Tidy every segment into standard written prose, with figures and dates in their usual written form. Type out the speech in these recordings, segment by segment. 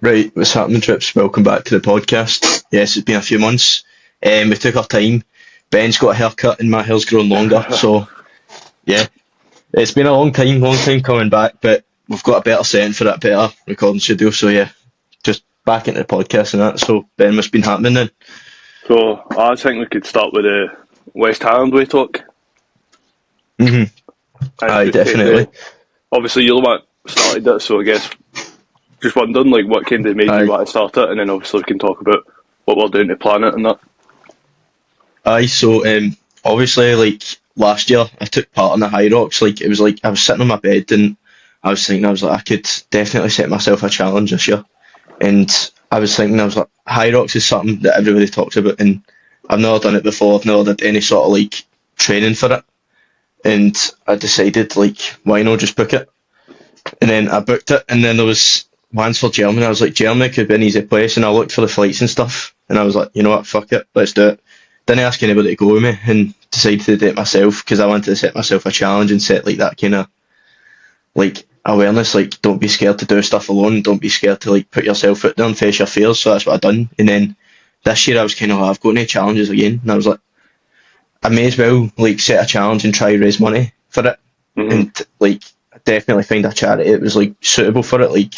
Right, what's happening, Trips? Welcome back to the podcast. Yes, it's been a few months. We took our time. Ben's got a haircut and my hair's grown longer, so yeah, it's been a long time coming back, but we've got a better setting for it, better recording studio, so yeah, just back into the podcast and that, so Ben, what's been happening then? So I think we could start with the West Highland way talk. hmm And Aye, just take definitely. obviously you're the one that started it, so I guess just wondering like what kind of made you Aye. want to start it, and then obviously we can talk about what we're doing to plan it and that. Aye, so obviously, like last year, I took part in the High Rocks. Like it was like I was sitting on my bed and I was thinking, I was like, I could definitely set myself a challenge this year. And I was thinking, I was like, High Rocks is something that everybody talks about, and I've never done it before. I've never done any sort of like training for it, and I decided like, why not just book it? And then I booked it, and then there was ones for Germany. I was like, Germany could be an easy place, and I looked for the flights and stuff, and I was like, you know what, fuck it, let's do it. Didn't ask anybody to go with me, and decided to do it myself because I wanted to set myself a challenge and set like that kind of like awareness. Like, don't be scared to do stuff alone. Don't be scared to like put yourself out there and face your fears. So that's what I done. And then this year I was kind of like, I've got no challenges again, and I was like, I may as well like set a challenge and try raise money for it, Mm-hmm. and like definitely find a charity that was like suitable for it. Like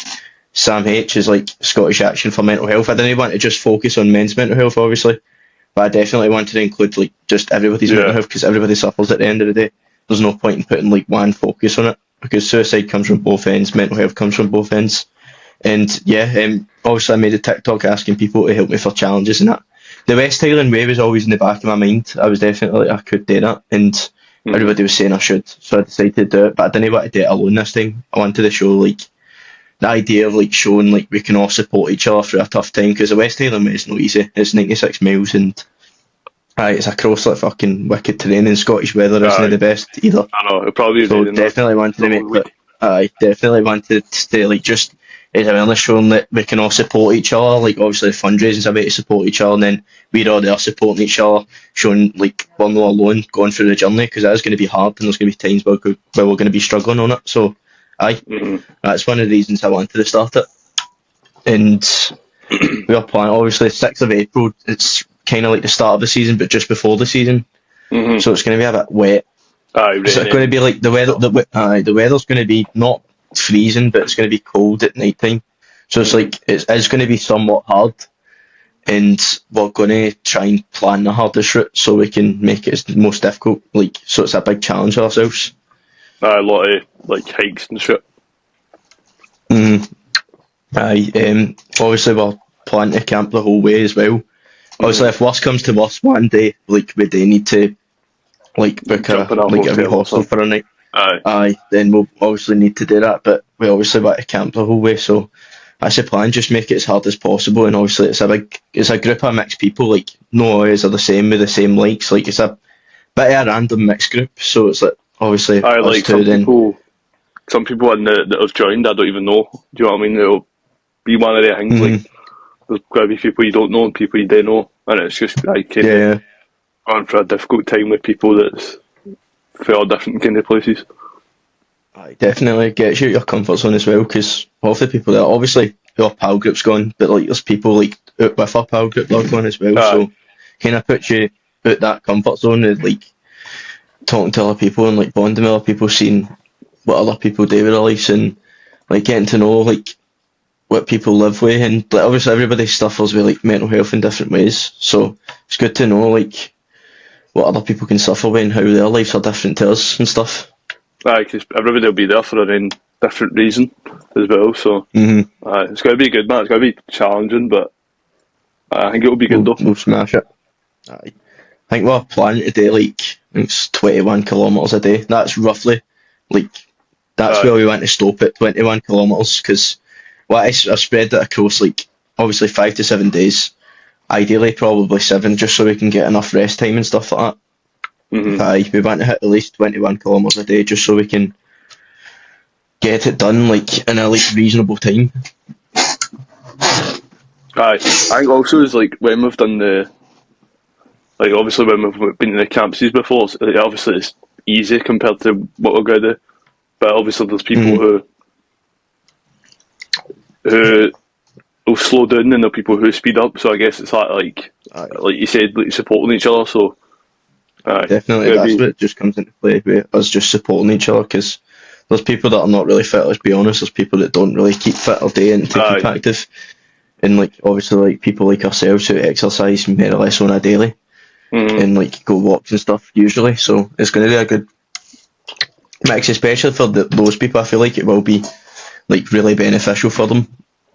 Sam H is like Scottish Action for Mental Health. I didn't want to just focus on men's mental health, obviously, but I definitely wanted to include like just everybody's mental Yeah. health because everybody suffers at the end of the day. There's no point in putting like one focus on it because suicide comes from both ends, mental health comes from both ends. And yeah, obviously I made a TikTok asking people to help me for challenges and that. The West Highland Way was always in the back of my mind. I was definitely like, I could do that, and Mm-hmm. everybody was saying I should, so I decided to do it. But I didn't want to do it alone this time. I wanted to show like the idea of like showing like we can all support each other through a tough time because the West Highland Way is no easy. It's 96 miles and it's across like fucking wicked terrain and Scottish weather isn't Aye. the best either. I know it'll probably be So raining definitely wanted the to whole make week. it. I definitely wanted to like just as awareness showing that we can all support each other. Like obviously the fundraising's a way to support each other, and then we're all there supporting each other, showing like we're not alone going through the journey because it is going to be hard and there's going to be times where we're going to be struggling on it. So aye, Mm-hmm. that's one of the reasons I wanted to start it. And we are planning obviously 6th of April. It's kind of like the start of the season, but just before the season. Mm-hmm. So it's going to be a bit wet. Aye, It's going to raining. be like the weather. The weather's going to be not freezing, but it's going to be cold at night time. So it's like it's going to be somewhat hard, and we're going to try and plan the hardest route so we can make it as most difficult. Like so, it's a big challenge for ourselves. Aye, a lot of like hikes and shit. Mm. Aye. Obviously, we're planning to camp the whole way as well. Obviously, if worst comes to worst, one day like we do need to like book Jump in a like a wee hotel or hostel something. for a night. Aye. Aye, then we'll obviously need to do that, but we obviously want to camp the whole way, so that's the plan, just make it as hard as possible, and obviously it's a group of mixed people, like no always are the same with the same likes, like it's a bit of a random mixed group, so it's like obviously Aye, us like two then. some people in that have joined I don't even know. Do you know what I mean? It'll be one of the things like there's going to be people you don't know and people you do know, and it's just like kind of Yeah, going for a difficult time with people that's for all different kind of places. aye, definitely gets you out your comfort zone as well, because half the people that obviously our pal group's gone, but like there's people like out with our pal group that are gone as well, Aye. so kind of puts you out that comfort zone of like talking to other people and like bonding with other people, seeing what other people do with their lives and like getting to know like what people live with, and like obviously everybody suffers with like mental health in different ways, so it's good to know like what other people can suffer with and how their lives are different to us and stuff. Aye, because everybody will be there for their own different reason as well. So it's going to be good, man. It's going to be challenging, but I think it will be good though. We'll smash it. Aye. I think we're planning to do like I think it's 21 kilometres a day. That's roughly like that's Aye. where we want to stop at 21 kilometres, because what I spread that across like obviously 5 to 7 days. Ideally, probably 7, just so we can get enough rest time and stuff like that. Mm-hmm. Aye, we want to hit at least 21 kilometres a day, just so we can get it done like in a like reasonable time. Aye, I think also is like when we've done the like obviously when we've been in the campuses before, like, obviously it's easy compared to what we're going to do. But obviously there's people who they'll slow down and there'll be people who speed up. So I guess it's that Aye. like you said, like supporting each other. So Definitely, that's what it just comes into play with us just supporting each other, because there's people that are not really fit, let's be honest. There's people that don't really keep fit or day in to keep active. And like obviously like people like ourselves who exercise more or less on a daily and like go walks and stuff usually. So it's going to be a good mix, especially for those people. I feel like it will be like really beneficial for them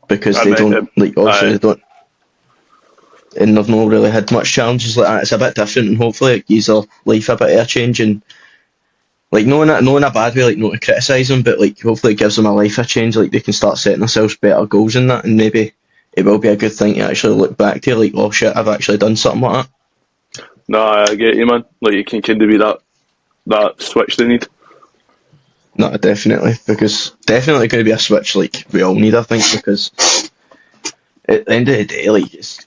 because they don't like obviously they don't, and they've not really had much challenges like that. It's a bit different, and hopefully it gives their life a bit of a change, and like not in a bad way, like not to criticise them, but like hopefully it gives them a life a change. Like they can start setting themselves better goals in that, and maybe it will be a good thing to actually look back to, like, oh shit, I've actually done something like that. No, I get you, man. Like you can kind of be that switch they need. No, definitely, because definitely going to be a switch like we all need, I think, because at the end of the day, like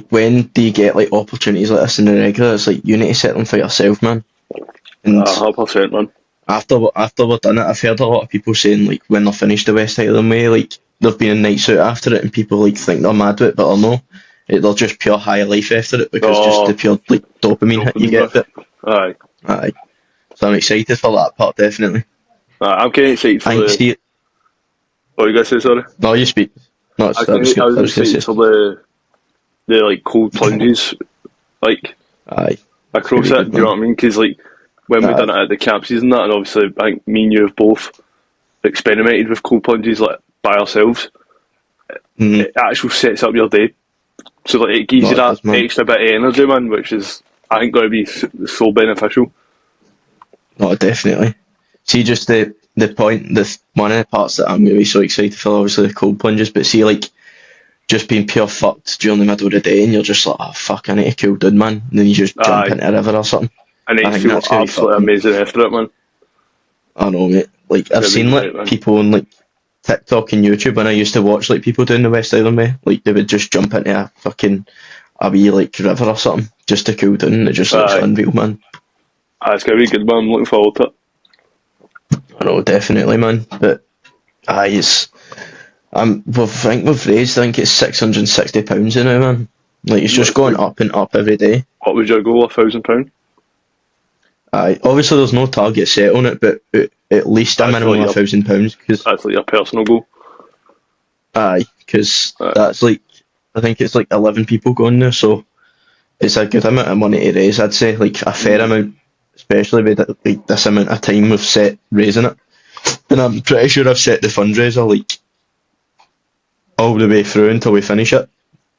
when do you get like opportunities like this in the regular? It's like you need to set them for yourself, man. And 100%, man. after we've done it, I've heard a lot of people saying like when they're finished the West Highland Way, like they've been in nights out after it, and people like think they're mad with it, but they're not. They're just pure high life after it because just the pure like dopamine hit you get with it. Aye. So I'm excited for that part, definitely. I'm kind of excited for see it. What you guys say? Sorry. No, you speak. No, I was excited for the like cold plunges, like aye, across it. Do you know what I mean? Because like when we done it at the camp season, that, and obviously I think me and you have both experimented with cold plunges like by ourselves. It actually sets up your day, so like it gives you that extra bit of energy, man, which is I think going to be so beneficial. No, definitely. See, just the point, one of the parts that I'm really so excited for, obviously the cold plunges, but see, like, just being pure fucked during the middle of the day, and you're just like, oh fuck, I need to cool down, man, and then you just jump into a river or something. And I feel absolutely amazing after it, man. I know, mate. Like, I've seen like people on like TikTok and YouTube when I used to watch like people doing the West Island Way, like they would just jump into a wee like river or something just to cool down, and it just looks unreal, man. It's going to be good, man. I'm looking forward to it. I know, definitely, man. But I think we've raised, I think it's £660 now, man. Like it's just going up and up every day. What was your goal? £1,000? Aye, obviously there's no target set on it, but at least a minimum of £1,000. Cause, that's like your personal goal. Aye, because that's like, I think it's like 11 people going there, so it's a good amount of money to raise. I'd say like a fair amount, especially with like this amount of time we've set raising it. And I'm pretty sure I've set the fundraiser like all the way through until we finish it,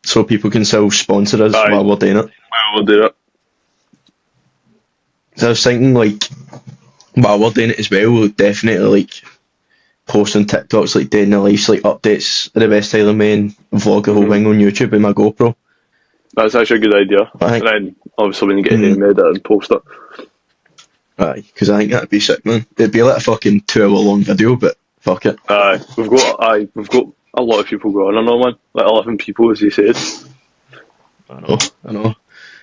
so people can still sponsor us while we're doing it. While we'll do it. So I was thinking like while we're doing it as well, we'll definitely like post on TikToks like day in the life, like updates of the West Highland Way and vlog the whole thing on YouTube with my GoPro. That's actually a good idea. And then obviously when you get here, edit and post it. Aye, because I think that'd be sick, man. It'd be like a fucking 2 hour long video, but fuck it. We've got a lot of people going on, man. Like 11 people, as you said. I know.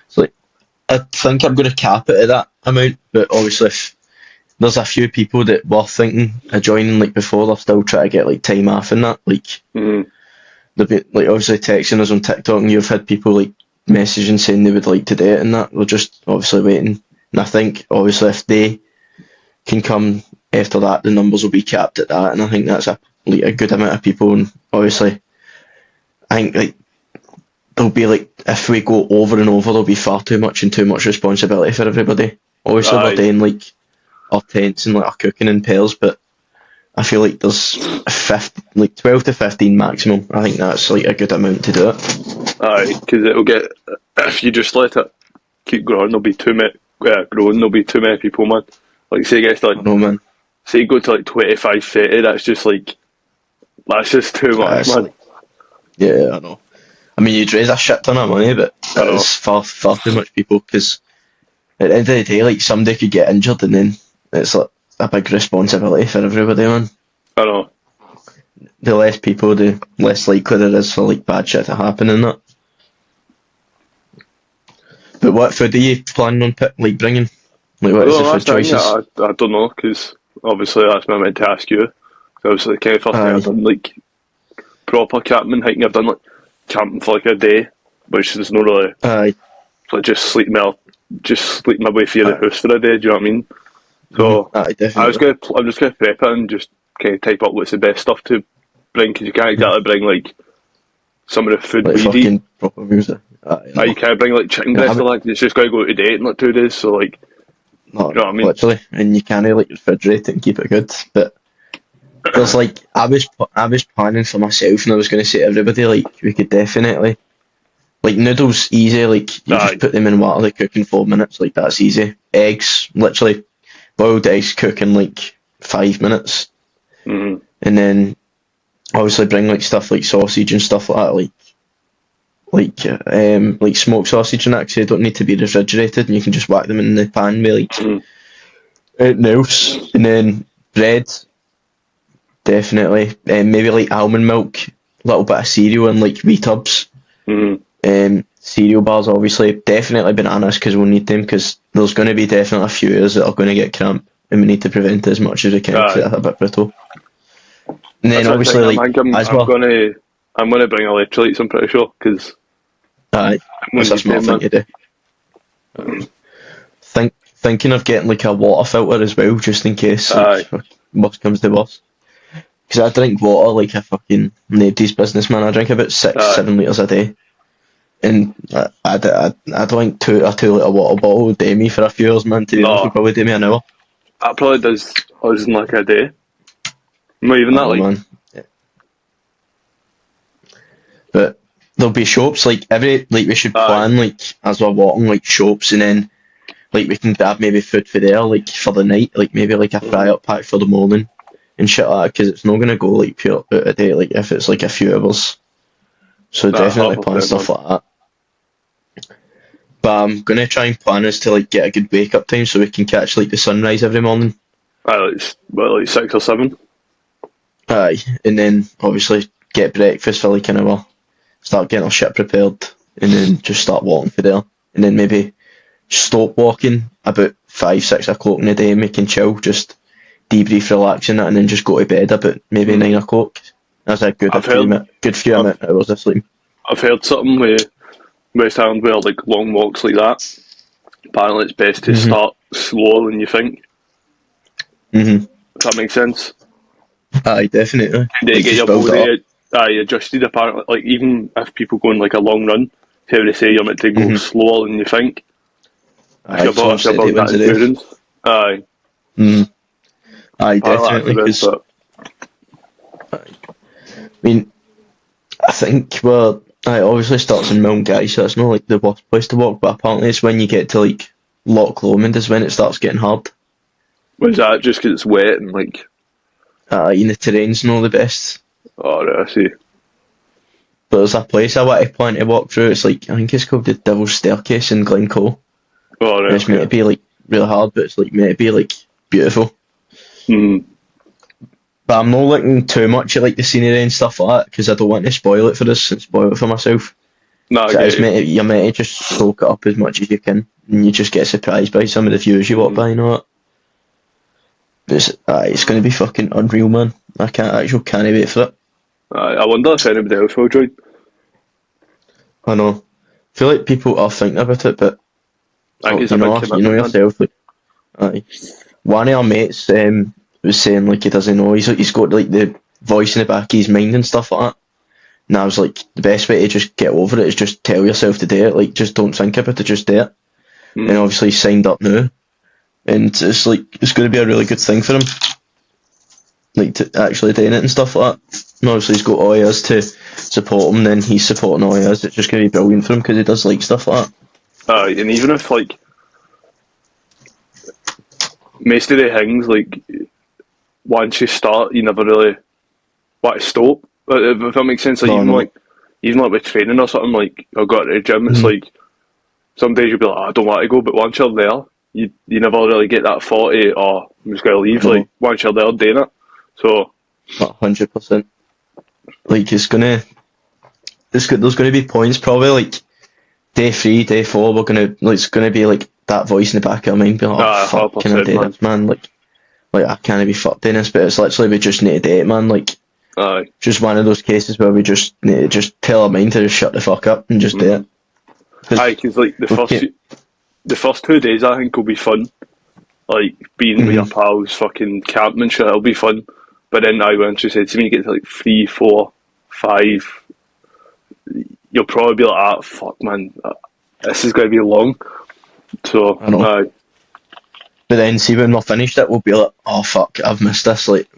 It's like I think I'm going to cap it at that amount, but obviously if there's a few people that were thinking of joining like before, they're still trying to get like time off and that. Like they've been like obviously texting us on TikTok, and you've had people like messaging saying they would like to do it and that. We're just obviously waiting. And I think, obviously, if they can come after that, the numbers will be capped at that. And I think that's a good amount of people. And obviously, I think like there'll be like, if we go over and over, there'll be far too much and too much responsibility for everybody. Obviously, we're doing like our tents and like our cooking in pairs, but I feel like there's 12 to 15 maximum. I think that's like a good amount to do it. Aye, because it'll get, if you just let it keep growing, there'll be too many people, man. Like say it gets like, no, man. Say you go to like 25, 30, that's just too much, man. Like, yeah, I know. I mean, you'd raise a shit ton of money, but it's far too much people, because at the end of the day, like somebody could get injured, and then it's like a big responsibility for everybody, man. I know. The less people, the less likely there is for like bad shit to happen and that. But what food are you planning on bringing? Like, what is the food choices? I don't know, because obviously that's what I meant to ask you. Obviously, the kind of first thing I've done, like proper camping, hiking. I've done like camping for like a day, which is not really Aye. like just sleep my way through the house for a day. Do you know what I mean? So Aye, definitely. I'm just gonna prep it and just kind of type up what's the best stuff to bring, because you can't exactly bring like some of the food Like we'd eat. fucking proper music. Aye, You can't bring like chicken breast or like, it's just got to go to date in like 2 days. So like, no, you know what I mean? literally, and you can't like refrigerate it and keep it good. But there's like I was planning for myself, and I was going to say to everybody like we could definitely like noodles easy. Like you Aye. just put them in water, they cook in 4 minutes. Like that's easy. Eggs, literally boiled eggs cook in like 5 minutes, Mm-hmm. and then obviously bring like stuff like sausage and stuff like that, like smoked sausage and that, 'cause they don't need to be refrigerated, and you can just whack them in the pan with like anything else. And then bread, definitely. Maybe like almond milk, a little bit of cereal, and like wee tubs. Cereal bars, obviously, definitely bananas, because we'll need them, because there's going to be definitely a few of us that are going to get cramp, and we need to prevent it as much as we can, because it's a bit brittle. And then That's obviously, the thing, like, I think as well. I'm gonna bring electrolytes. I'm pretty sure, because Aye, that's a smart thing to do. Thinking of getting like a water filter as well, just in case like, worst comes to worst. Because I drink water like a fucking nobody's business, man. I drink about 6-7 litres a day, and I drink 2 litre water bottle would do me for a few hours, man. To be honest, would probably do me an hour. That probably does us in like a day. Not even that, like. Man. Yeah. But there'll be shops like we should plan like as we're walking like shops, and then like we can grab maybe food for there like for the night, like maybe like a fry up pack for the morning and shit like that, because it's not gonna go like pure out of date like if it's like a few hours. So definitely plan stuff like that. But I'm gonna try and plan is to like get a good wake up time so we can catch like the sunrise every morning. Like 6 or 7. Aye, and then obviously get breakfast for like an hour, start getting our shit prepared, and then just start walking for there, and then maybe stop walking about 5-6 o'clock in the day, and we can chill, just debrief, relax and that, and then just go to bed about maybe 9 o'clock. That's a good few hours of sleep. I've heard something with West Ham where like long walks like that, apparently it's best to start slower than you think. If that makes sense. Aye, definitely. They get your body adjusted, apparently. Like, even if people go on like a long run, how they say you're meant to go slower than you think. Aye, if you're about that endurance. Aye. Aye, definitely. I mean, I think obviously starts in Mount Guy, so it's not like the worst place to walk, but apparently it's when you get to like Loch Lomond is when it starts getting hard. Was that just because it's wet and like? And the terrain's not the best. Oh, right, I see. But there's a place I want to plan to walk through. It's like, I think it's called the Devil's Staircase in Glencoe. Oh, right. It's meant to be like really hard, but it's like meant to be like beautiful. But I'm not looking too much at like the scenery and stuff like that, because I don't want to spoil it for us and spoil it for myself. No, so you're meant to just soak it up as much as you can, and you just get surprised by some of the views you walk by and all that. It's going to be fucking unreal, man. I can't wait for it. I wonder if anybody else will join. I know. I feel like people are thinking about it, but I think it's a big commitment, you know yourself. Like, one of our mates was saying like he doesn't know. He's got like the voice in the back of his mind and stuff like that. And I was like, the best way to just get over it is just tell yourself to do it. Like, just don't think about it, just do it. And obviously he's signed up now. And it's like, it's going to be a really good thing for him. Like, to actually doing it and stuff like that. And obviously he's got all he has to support him, then he's supporting all he has. It's just going to be brilliant for him, because he does like stuff like that. And even if, like, most of the things, like, once you start, you never really want to stop. If that makes sense. Like, even with training or something, like, I'll go to the gym, it's like, some days you'll be like, I don't want to go, but once you're there, you never really get that thought of, I'm just going to leave. Like, once you're there doing it. So 100%. Like, there's gonna be points probably like day 3, day 4, it's gonna be like that voice in the back of our mind being like, fuck, can I do this, man? Like I can't be fucked in this, but it's literally we just need to do it, man. Like, Aye. Just one of those cases where we just need to just tell our mind to just shut the fuck up and just do it. Aye, because like the first 2 days I think will be fun. Like being with your pals, fucking camping and shit, it'll be fun. But then once you said to me, you get to like 3, 4, 5, you'll probably be like, fuck man, this is going to be long. So, I know. But then see when we're finished it, we'll be like, oh fuck, I've missed this. Like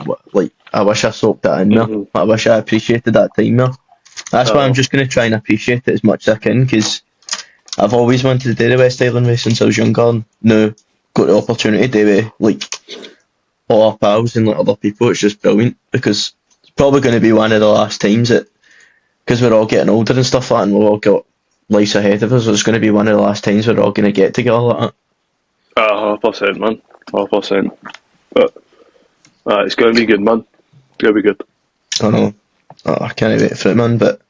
I wish I soaked that in there. I wish I appreciated that time there. That's why I'm just going to try and appreciate it as much as I can, because I've always wanted to do the West Island Race since I was younger, and now got the opportunity to do it like all our pals and like other people. It's just brilliant, because it's probably going to be one of the last times that, because we're all getting older and stuff like that, and we've all got lives ahead of us, it's going to be one of the last times we're all going to get together like that. 100%, man. 100%. But it's going to be good, man. It's going to be good. I know. I can't wait for it, man. But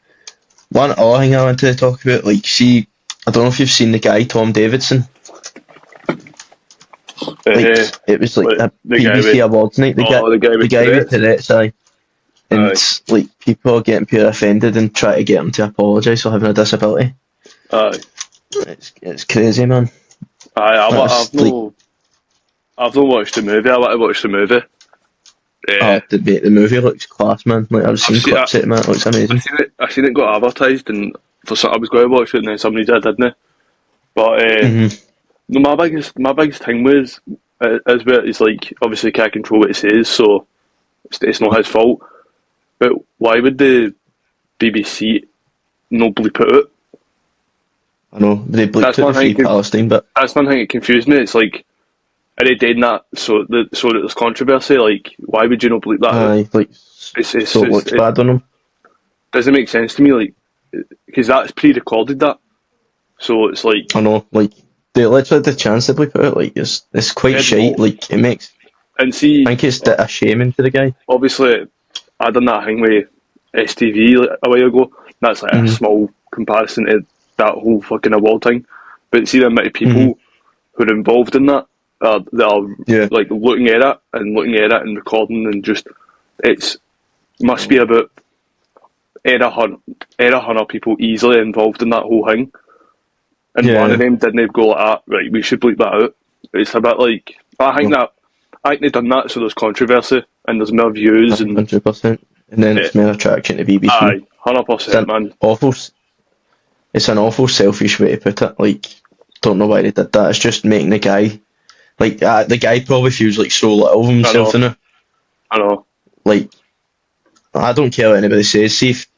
one other thing I wanted to talk about, like, see, I don't know if you've seen the guy, Tom Davidson. It was like a BBC Awards night. The guy with Tourette's, aye. And like people are getting pure offended and try to get him to apologise for having a disability. Aye. It's crazy, man. I've not watched the movie. I want to watch the movie. The movie looks class, man. Like I've seen clips of it, man. It looks amazing. I seen it got advertised, and I was going to watch it, and then somebody did, didn't they? But no, my biggest thing was is where it's like obviously can't control what it says, so it's not his fault. But why would the BBC not bleep it out? I know they bleeped it the Free Palestine, but that's one thing that confused me. It's like, are they doing that so that there's controversy? Like, why would you not bleep that out? Like, so it looks bad on them. Doesn't make sense to me, like, because that's pre-recorded that. So it's like, I know, like they literally had the chance to bleep it out. Like it's quite shite. Like it makes. And see, I think it's a shame to the guy. Obviously, I done that thing with STV a while ago. That's like a small comparison to that whole fucking award thing. But see the amount of people who are involved in that, that are like looking at it and recording, and just must be about 100 people easily involved in that whole thing. And one of them didn't go like that, right, we should bleep that out. It's a bit like, I think they've done that so there's controversy and there's more views. 100%. And then it's more attraction to BBC. Aye, 100%, man. It's an awful selfish way to put it. Like, don't know why they did that. It's just making the guy, like, the guy probably feels like so little of himself in it. I know. Like, I don't care what anybody says. See, if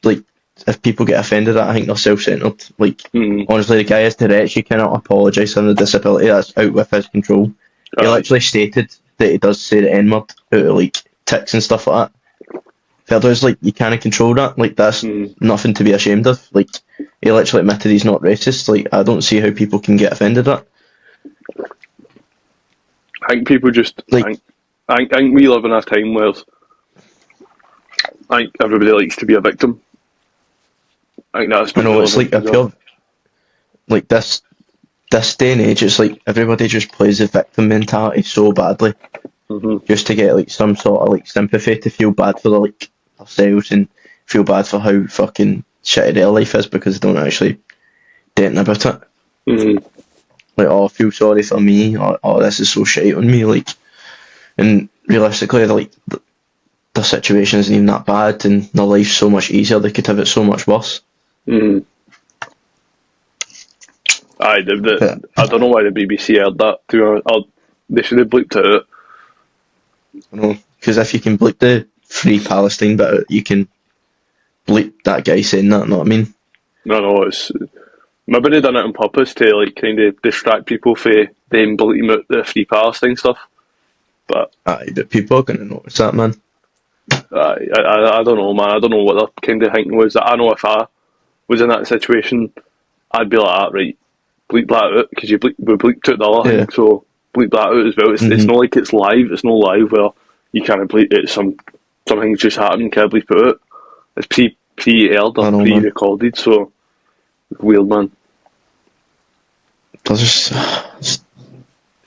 people get offended at it, I think they're self-centred. Like, honestly, the guy has Tourette's. You cannot apologise for the disability. That's out with his control. He literally stated that he does say the N-word out of, like, tics and stuff like that. Fair dues, like, you can't control that. Like, that's nothing to be ashamed of. Like, he literally admitted he's not racist. Like, I don't see how people can get offended at. I think people just, like, I think we live in a time where I think everybody likes to be a victim. I think that's. I know, it's like a pure, like this day and age, it's like everybody just plays the victim mentality so badly, just to get like some sort of like sympathy, to feel bad for like themselves and feel bad for how fucking shitty their life is because they don't actually do anything about it. Like, oh, I feel sorry for me, or oh, this is so shite on me, like, and realistically, like, their situation isn't even that bad, and their life's so much easier. They could have it so much worse. Aye, I don't know why the BBC aired that. They should have bleeped it out. I know, because if you can bleep the Free Palestine bit out, you can bleep that guy saying that. Know what I mean? No, it's maybe they done it on purpose to like kind of distract people for them bleeping out the Free Palestine stuff. But but people are going to notice that, man. I don't know, man. I don't know what their kind of thinking was. I know if I was in that situation, I'd be like, right, bleep that out, because we bleeped out the other thing, so bleep that out as well. It's not like it's live. It's not live where you can't bleep it. Something's just happened, you can't bleep it out. It's pre-aired or pre-recorded, so weird, man. It's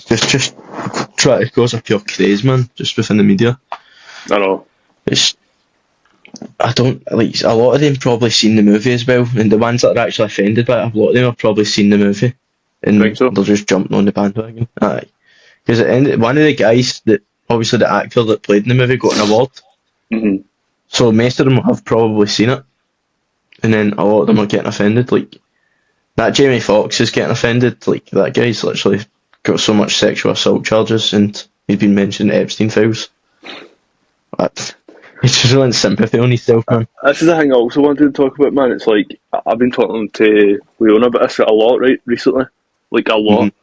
just try to cause a pure craze, man, just within the media. I know. I don't like a lot of them probably seen the movie as well, and the ones that are actually offended by it, a lot of them have probably seen the movie, I think and so. they're just jumping on the bandwagon. Aye, because one of the guys that obviously the actor that played in the movie got an award, Hmm. so most of them have probably seen it, and then a lot of them are getting offended. Like that Jamie Foxx is getting offended. Like that guy's literally got so much sexual assault charges, and he's been mentioned Epstein files. He just wants sympathy on himself, man. This is the thing I also wanted to talk about, man. It's like I've been talking to Leona about this a lot, right, recently, like a Hmm. lot.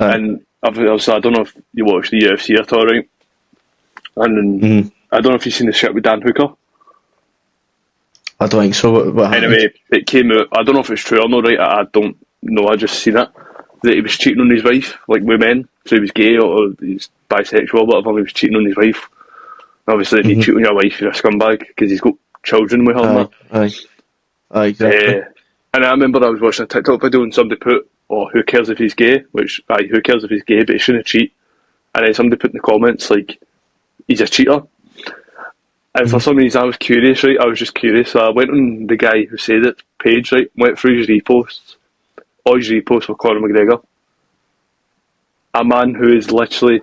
Aye. And obviously, I don't know if you watch the UFC at all, right? And Hmm. I don't know if you've seen the shit with Dan Hooker. I don't think so. What happened? Anyway, it came out. I don't know if it's true or not, right? I don't know. I just seen it that he was cheating on his wife, like with men. So he was gay or he's bisexual, or whatever. He was cheating on his wife. Obviously, if you Hmm. cheat on your wife, you're a scumbag because he's got children with her. And Aye, that. aye, aye, exactly. And I remember I was watching a TikTok video and somebody put, "Oh, who cares if he's gay?" Which, aye, who cares if he's gay? But he shouldn't cheat. And then somebody put in the comments like, "He's a cheater." And for Hmm. some reason, I was curious, right? I was just curious. So I went on the guy who said it page, right? Went through his reposts. All his reposts were Conor McGregor. A man who is literally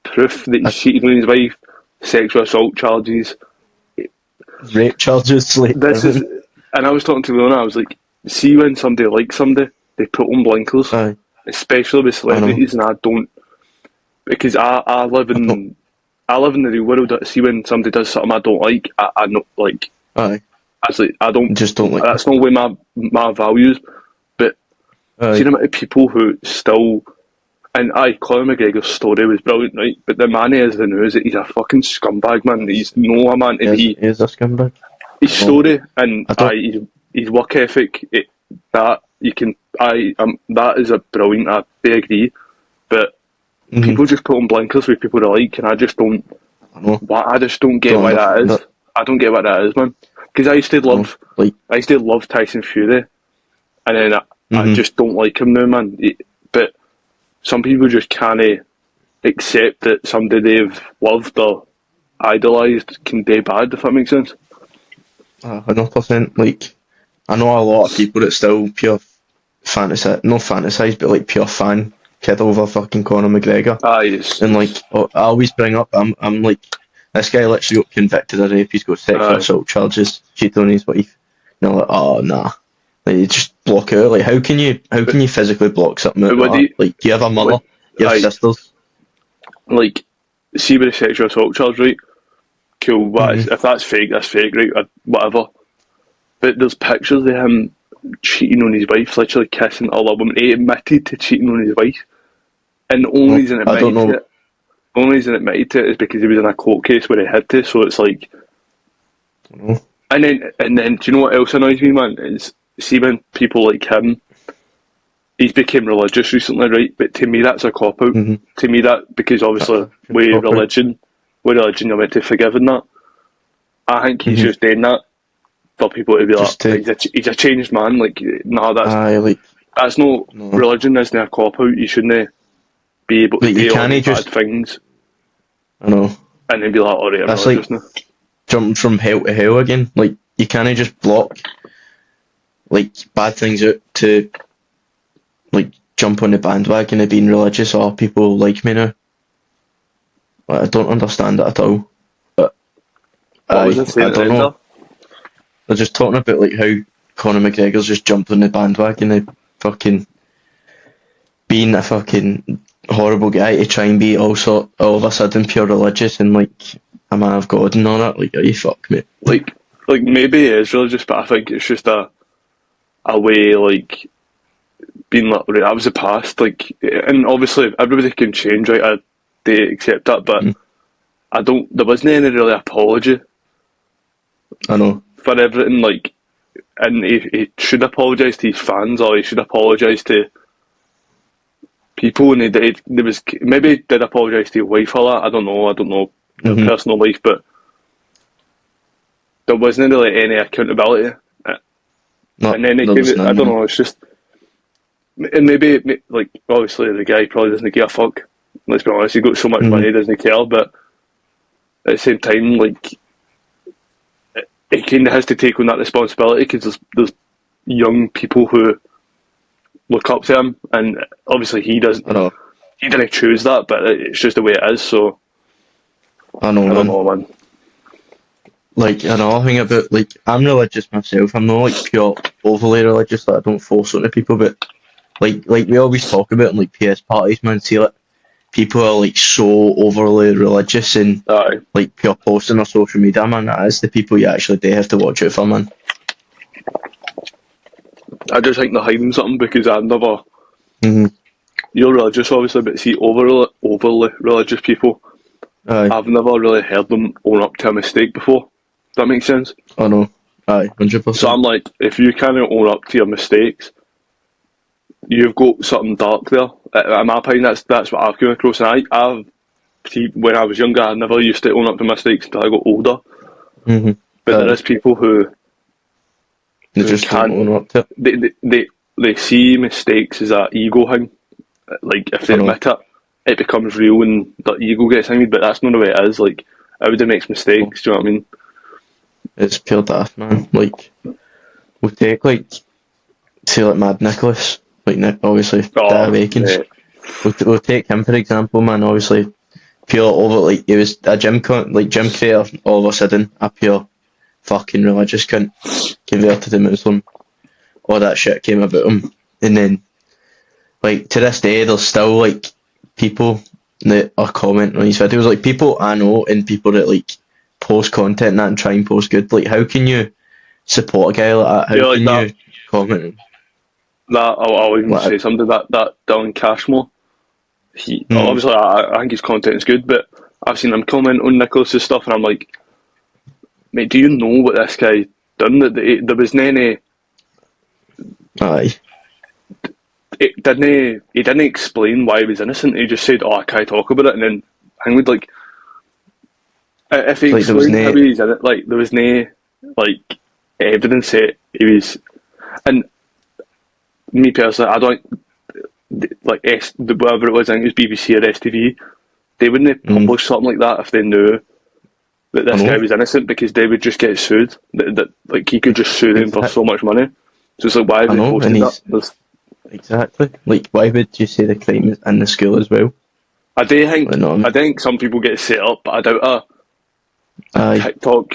proof that he's I, cheated on his wife, sexual assault charges. rape charges, like This is, everything. and I was talking to Leona, I was like, see when somebody likes somebody, they put on blinkers, Aye, especially with I know. celebrities, and I don't, because I don't. I live in the real world. See when somebody does something I don't like, I know, like, Aye, I like, I don't, just don't like it. that's not where my values, but see Aye, the amount of people who still, and Conor McGregor's story was brilliant, right? But the man he is the news, he's a fucking scumbag, man. He's no a man to be. he is a scumbag. His I know. story and I don't. his work ethic, that you can, that is a brilliant. I agree, but Hmm. people just put on blinkers with people they like, and I just don't. I know. I just don't get Don't why that understand is. it. I don't get what that is, man. Because I know. Like. I used to love Tyson Fury, and then I Hmm. just don't like him now, man. But some people just can't accept that somebody they've loved or idolised can be bad, if that makes sense. 100%. Like I know a lot of people that still pure fantasy, no fantasize, but like pure fan kid over fucking Conor McGregor. Yes. And like I always bring up, I'm like, this guy literally got convicted of rape. He's got sexual Aye. assault charges, cheated on his wife. And I'm like, oh nah, like you just block it out. Like how can you physically block something out But like what do that? you, Like you have a mother, what, you have aye, sisters. like, see with the sexual assault charge, right? Cool, Hmm. if that's fake, that's fake, right? Whatever. But there's pictures of him cheating on his wife, literally kissing other women. He admitted to cheating on his wife, and the only No, reason I don't admitted to know. it, only reason admitted to it is because he was in a court case where he had to. So it's like, No. and then, do you know what else annoys me, man? Is see when people like him, he's became religious recently, right? But to me, that's a cop out. Mm-hmm. To me, that because obviously with religion, you're meant to forgive and that. I think he's Mm-hmm. just doing that for people to be like, Just to he's a changed man. Like, no, like that's no no. religion. Isn't a cop out. You shouldn't be able to Like you do all can't these bad just things I know. and then be like, all right, I'm That's like religious now. jumping from hell to hell again. Like you can't just block like bad things out to like jump on the bandwagon of being religious or people like me now. Like, I don't understand it at all. But What was I I saying at the don't end there? know. They're just talking about like how Conor McGregor's just jumped on the bandwagon of fucking being a fucking horrible guy to try and be also all of a sudden pure religious and like a man of God and all that. Like, are you fuck me? Like maybe it is religious, but I think it's just a way like being like, right, that was the past. Like, and obviously everybody can change, right? They accept that, but Mm, I don't. There wasn't any really apology I know. for everything. Like, and he should apologise to his fans, or he should apologise to people. And he did. There was maybe he did apologise to his wife for that. I don't know. I don't know their Hmm. personal life, but there wasn't really any accountability. No, And then it there came. was I none. don't No. know. It's just, and maybe like obviously the guy probably doesn't give a fuck. Let's be honest. He got so much Hmm. money, he doesn't care. But at the same time, like he kind of has to take on that responsibility because there's young people who look up to him, and obviously he doesn't. I know. He didn't choose that, but it's just the way it is. So I know, I don't man. know, man. Like, another thing about, like, I'm religious myself. I'm not, like, pure overly religious, that I don't force it on people, but, like we always talk about in, like, PS parties, man, see, like, people are, like, so overly religious and, Aye. like, pure posting on social media, man, that is the people you actually do have to watch out for, man. I just think they're hiding something because I've never. hmm You're religious, obviously, but see, overly religious people, Aye, I've never really heard them own up to a mistake before. Does that make sense? I know. Aye, So 100%. I'm like, if you can't own up to your mistakes, you've got something dark there. In my opinion, that's what I've come across. And I've see, when I was younger, I never used to own up to mistakes until I got older. hmm But there Aye, is people they who just don't can't. own up to it. They see mistakes as a ego thing. Like if they I know. admit it, it becomes real and their ego gets angry. But that's not the way it is. Like everybody makes mistakes. Do you know what I mean? It's pure daft, man. Like, we'll take, like, say, like, Mad Nicholas, like, Nick, obviously, Dad Oh, Awakens. mate. We'll take him for example, man. Obviously, pure over like he was a gym creator. All of a sudden, a pure fucking religious cunt converted to Muslim. All that shit came about him, and then like to this day, there's still like people that are commenting on his videos. Like people I know and people that like post content and that and try and post good. Like how can you support a guy like that? Yeah, How like can that. you comment That I'll even like? say something that Dylan Cashmore. He Mm, obviously I think his content is good, but I've seen him comment on Nicholas's stuff, and I'm like, mate, do you know what this guy done? That there was any. aye, He didn't explain why he was innocent. He just said, "Oh, I can't talk about it," and then I would like if he like there was explained how no. he's in it, like there was no like evidence that he was. And me personally, I don't like whatever it was. I think it was BBC or STV. They wouldn't Mm, publish something like that if they knew that I this guy know. was innocent because they would just get sued. That like he could just sue them for so much money. So it's like, why have I they know, and posted that? he's exactly like why would you say the crime is in the school as well? Like, no, I think some people get set up, but I doubt a aye, TikTok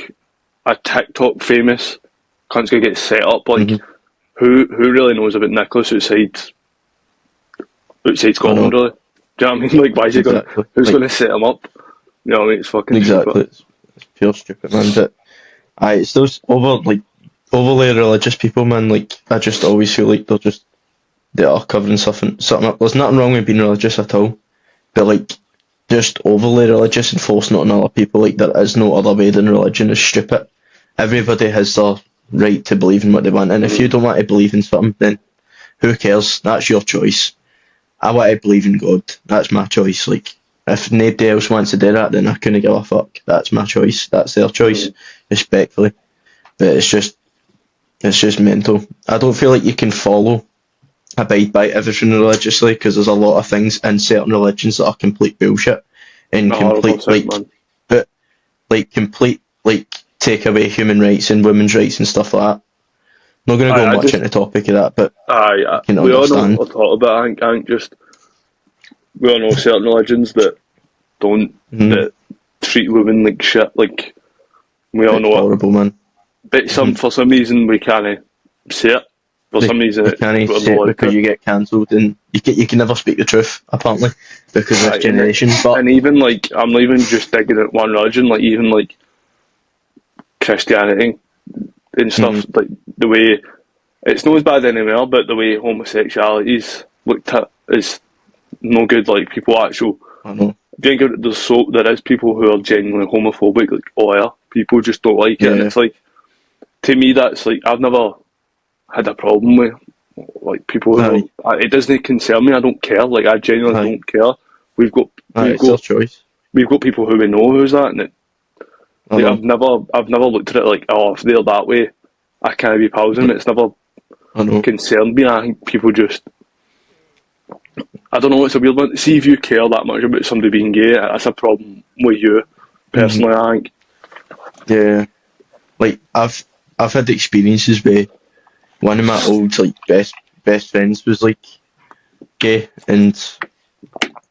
a TikTok famous cunt's gonna get set up. Like hmm who really knows about Nicholas outside I Scotland know really? Do you know what I mean? Like why is he gonna exactly, who's like gonna set him up? You know what I mean? It's fucking stupid. exactly. It's pure stupid, man. But aye, it's those overly religious people, man. Like I just always feel like they are covering something up. There's nothing wrong with being religious at all, but like just overly religious and forcing it on other people like there is no other way than religion is stupid. Everybody has their right to believe in what they want, and if you don't want to believe in something, then who cares? That's your choice. I want to believe in God. That's my choice. Like, if nobody else wants to do that, then I couldn't give a fuck. That's my choice. That's their choice, respectfully. But it's just mental. I don't feel like you can abide by everything religiously because there's a lot of things in certain religions that are complete bullshit and complete 100%, man. but like complete like take away human rights and women's rights and stuff like that. Not going to go I much just into the topic of that, but you can we all know understand. what we're talking about. I think just we all know certain religions that don't Mm-hmm. that treat women like shit. Like we all It's know it, horrible, man. but Mm-hmm. for some reason we can't say it. For some reason You can't we're say not it allowed because to. you get cancelled and you can never speak the truth apparently because of this Right, generation. But and even like I'm not even just digging at one religion. Like even like Christianity and stuff. mm-hmm. Like the way it's not as bad anymore, but the way homosexuality is looked at is no good. Like people actual. I know. Do you think there is people who are genuinely homophobic? Like oh yeah, people just don't like it, and Yeah, it's like to me that's like I've never had a problem with like people aye, who it doesn't concern me. I don't care. Like I genuinely aye, don't care. We've got aye. we've It's their got choice. we've got people who we know who's that, and I like know. I've never looked at it like oh if they're that way, I can't be pals with them. It's never I know. concerned me. I think people just I don't know. It's a weird one. See if you care that much about somebody being gay, that's a problem with you Mm-hmm. personally. I think Yeah. like I've had experiences where one of my old like best friends was like gay, and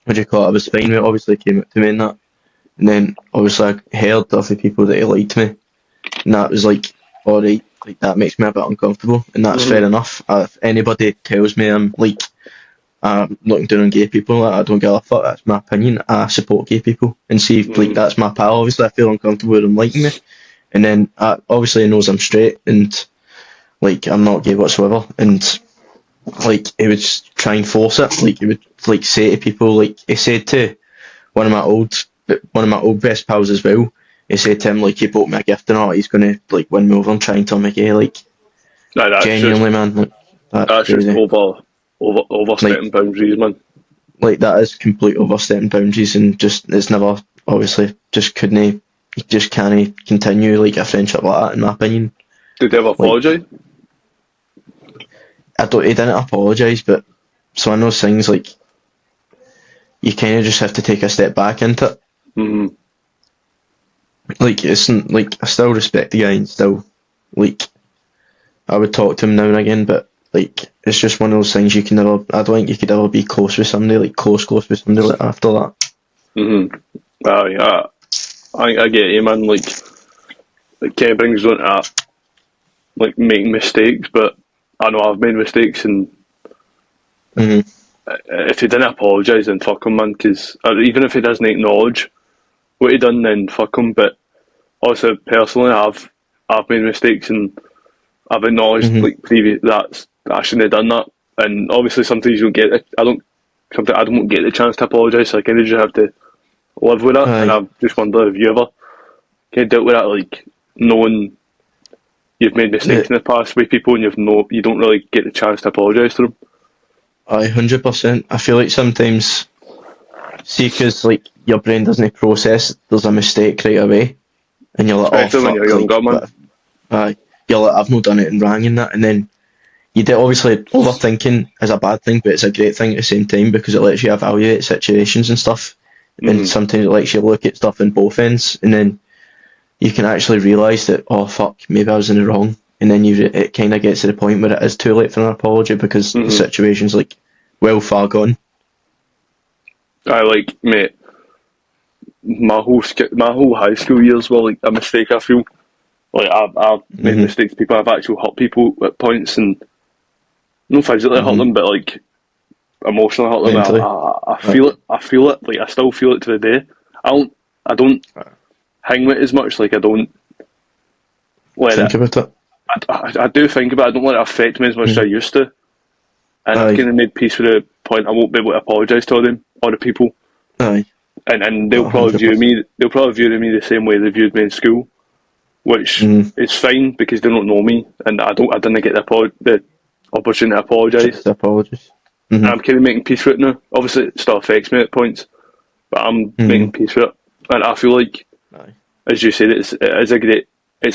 what do you call it? I was fine with it, obviously came up to me and that, and then obviously I heard of the people that he liked me, and that was like, alright, like that makes me a bit uncomfortable, and that's fair Mm-hmm. enough. If anybody tells me I'm like looking down on gay people, like, I don't give a fuck. That's my opinion. I support gay people, and see if like Mm-hmm. that's my pal. Obviously, I feel uncomfortable with him liking me, and then obviously he knows I'm straight and like I'm not gay whatsoever, and like he would try and force it. Like he would like say to people, like he said to one of my old best pals as well. He said to him like he bought me a gift and all. He's gonna like win me over and try and tell me gay. Like Nah, genuinely, man, like that's that's just crazy. Like overstepping boundaries, man. that is complete overstepping boundaries, and just it's never obviously just couldn't you just can't continue like a friendship like that in my opinion. Did they ever Like apologise? I don't he didn't apologise, but it's one of those things like you kind of just have to take a step back into it. Mm-hmm. Like it's like I still respect the guy and still like I would talk to him now and again, but like it's just one of those things you can never. I don't think you could ever be close with somebody like close with somebody like after that. Mm-hmm. Yeah, I get you, man. Like, it kind of brings on to like making mistakes, but I know I've made mistakes, and Hmm. if he didn't apologise, then fuck him, man. Because even if he doesn't acknowledge what he done, then fuck him. But also personally, I've made mistakes, and I've acknowledged Hmm. like previous that I shouldn't have done that. And obviously, sometimes you don't get it. Sometimes I don't get the chance to apologise. So I kind of just have to live with it. And Aye, I just wonder if you ever kind of dealt with that, like knowing you've made mistakes the in the past with people, and you don't really get the chance to apologise to them. 100%. I feel like sometimes see because like your brain doesn't process there's a mistake right away, and you're like, oh Especially when you're fuck, younger, like man. but you're like I've not done anything wrong in that, and then you do obviously overthinking is a bad thing, but it's a great thing at the same time because it lets you evaluate situations and stuff, and Mm-hmm. sometimes it lets you look at stuff in both ends, and then you can actually realise that oh fuck, maybe I was in the wrong, and then it kind of gets to the point where it is too late for an apology because the Mm-hmm. situation's like well far gone. I like, mate. My whole high school years were like a mistake. I feel like I've made Hmm. mistakes. People, I've actually hurt people at points, and not physically hurt Hmm. them, but like emotionally hurt them. Mentally, I right. feel it. I feel it. Like I still feel it to the day. I don't hang with it as much. Like I don't let it. Think about it. I do think about it. I don't let it affect me as much as I Mhm. used to. And I've Aye, kind of made peace with the point I won't be able to apologise to them or the people. aye, And no, they'll probably view 100%. me. They'll probably view me the same way they viewed me in school, which Mm, is fine because they don't know me, and I didn't get the opportunity to apologise. chance to apologise. And Hmm. I'm kind of making peace with it now. Obviously, it still affects me at points, but I'm Hmm. making peace with it. And I feel like, Aye. as you said, it's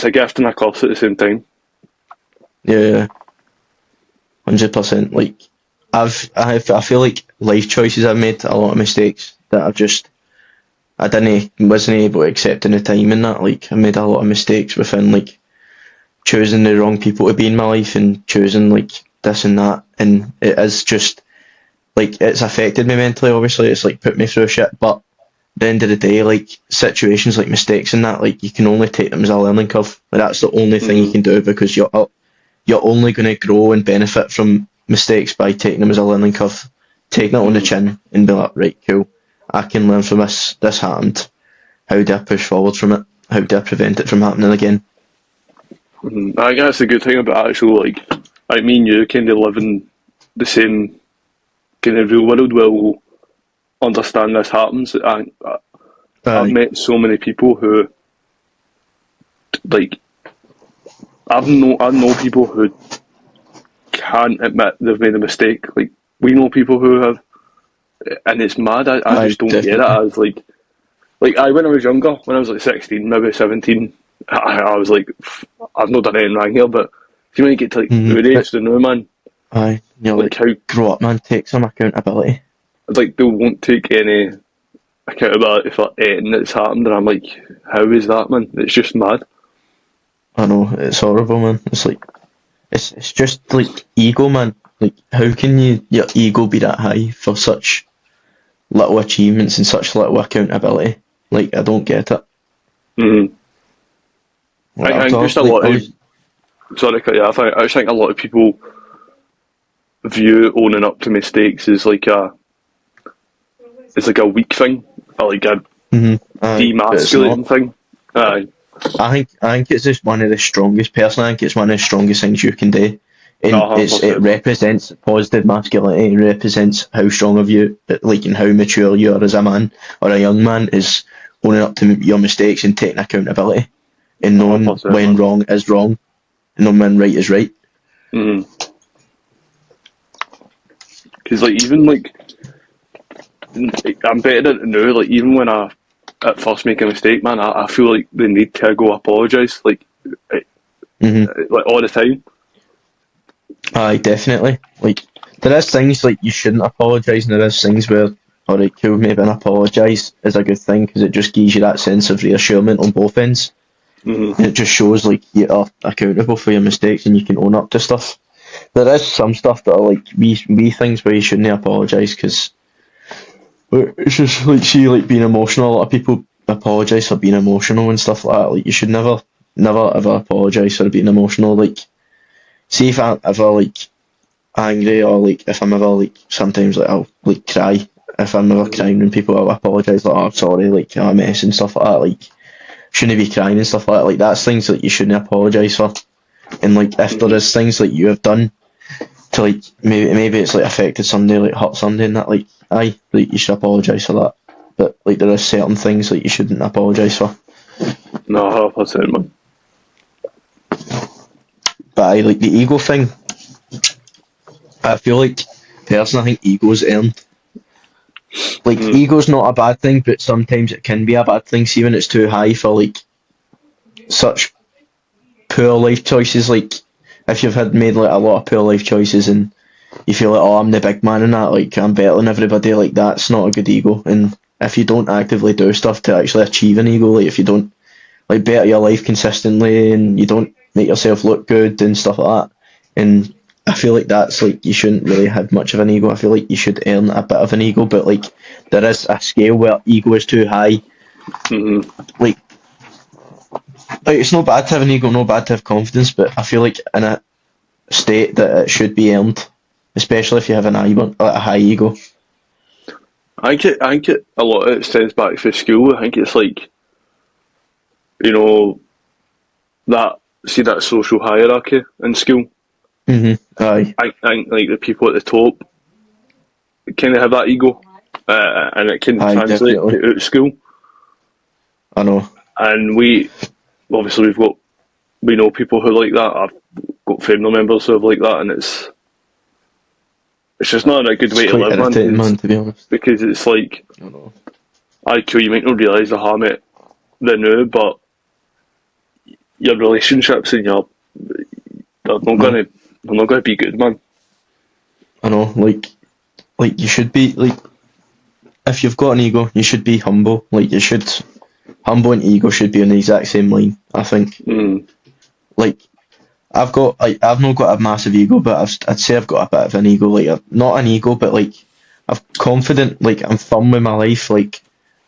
a gift and a curse at the same time. Yeah, 100%. Like I feel like life choices I've made a lot of mistakes that I didn't wasn't able to accept in the time and that. Like I made a lot of mistakes within like choosing the wrong people to be in my life and choosing like this and that, and it is just like it's affected me mentally. Obviously, it's like put me through shit, but at the end of the day, like situations like mistakes and that, like you can only take them as a learning curve. Like that's the only thing you Mm-hmm. can do because you're only going to grow and benefit from mistakes by taking them as a learning curve, taking it on the Mm-hmm. chin and be like, right, cool, I can learn from this. This happened. How do I push forward from it? How do I prevent it from happening again? Mm-hmm. I guess the good thing about actually like me and you kind of live in the same kind of real world where we'll understand this happens. I've Aye. met so many people who like I know people who can't admit they've made a mistake. Like we know people who have, and it's mad. I Aye, just don't get it. definitely. I was like I when I was younger, when I was like 16, maybe 17, I was like, I've not done anything wrong here. But if you when you get to like Mm-hmm. our age, the new man, Aye. You're like like, how grow up, man. Take some accountability. like they won't take any accountability for anything that's happened, and I'm like, how is that, man? It's just mad. I know, it's horrible, man. It's like, it's just like ego, man. Like, how can your ego be that high for such little achievements and such little accountability? Like, I don't get it. Mm-hmm. Like, I think just a like, lot of sorry, to cut you off. I just think a lot of people view owning up to mistakes as like a weak thing, or like a aye, but it's not. demasculating thing. Aye. I think it's just one of the strongest. Personally, I think it's one of the strongest things you can do, and it 100%. represents positive masculinity. It represents how strong of you, like, and how mature you are as a man or a young man, is owning up to your mistakes and taking accountability and knowing 100%, when man. wrong is wrong and knowing when right is right. Mm-hmm. Because like even like I'm better at it now. Like even when I at first make a mistake, man, I feel like the need to go apologise, hmm like all the time. Aye, definitely. Like, there is things like you shouldn't apologise, and there is things where, alright, cool, maybe an apologise is a good thing because it just gives you that sense of reassurance on both ends. And Mm-hmm. it just shows like you are accountable for your mistakes and you can own up to stuff. There is some stuff that are like wee things where you shouldn't apologise because it's just like, see, like being emotional. A lot of people apologise for being emotional and stuff like that. Like, you should never ever apologise for being emotional. Like, see if I'm ever like angry, or like if I'm ever like, sometimes like I'll like cry. If I'm ever crying when people, I'll apologise, like, oh, I'm sorry, like, I'm a mess and stuff like that. Like, shouldn't be crying and stuff like that. Like, that's things that you shouldn't apologise for. And like, if there Mm-hmm. is things that you have done to like, maybe it's like affected somebody, like hurt somebody, and that, like, aye, like, you should apologise for that. But like, there are certain things that you shouldn't apologise for. No, 100%, man. But I like the ego thing. I feel like, personally, I think ego's earned. Like, Mm. ego's not a bad thing, but sometimes it can be a bad thing. See, when it's too high for like such poor life choices. Like, if you've had made like a lot of poor life choices and you feel like, oh, I'm the big man in that, like, I'm better than everybody, like, that's not a good ego. And if you don't actively do stuff to actually achieve an ego, like, if you don't like better your life consistently and you don't make yourself look good and stuff like that, and I feel like that's like, you shouldn't really have much of an ego. I feel like you should earn a bit of an ego, but like, there is a scale where ego is too high. Mm-hmm. Like, it's not bad to have an ego, no bad to have confidence, but I feel like in a state that it should be earned, especially if you have a high ego. I think a lot of it stems back to school. I think it's like, you know, that see that social hierarchy in school. Aye, I think like the people at the top kind of have that ego, and it can aye, translate definitely. to out of school. I know. And we obviously we know people who like that. I've got family members who have like that, and it's just not a good It's way to quite live, man. irritating, man, to be honest. Because it's like, I know. I cool, you might not realise the harm it the now, but your relationships and your they're not No, gonna they're not gonna be good, man. I know. Like, you should be like, if you've got an ego, you should be humble. Like, you should, humble and ego should be on the exact same line. I think. Mm. Like, I've not got a massive ego, but I'd say I've got a bit of an ego. Like, not an ego, but like, I'm confident. Like, I'm firm with my life. Like,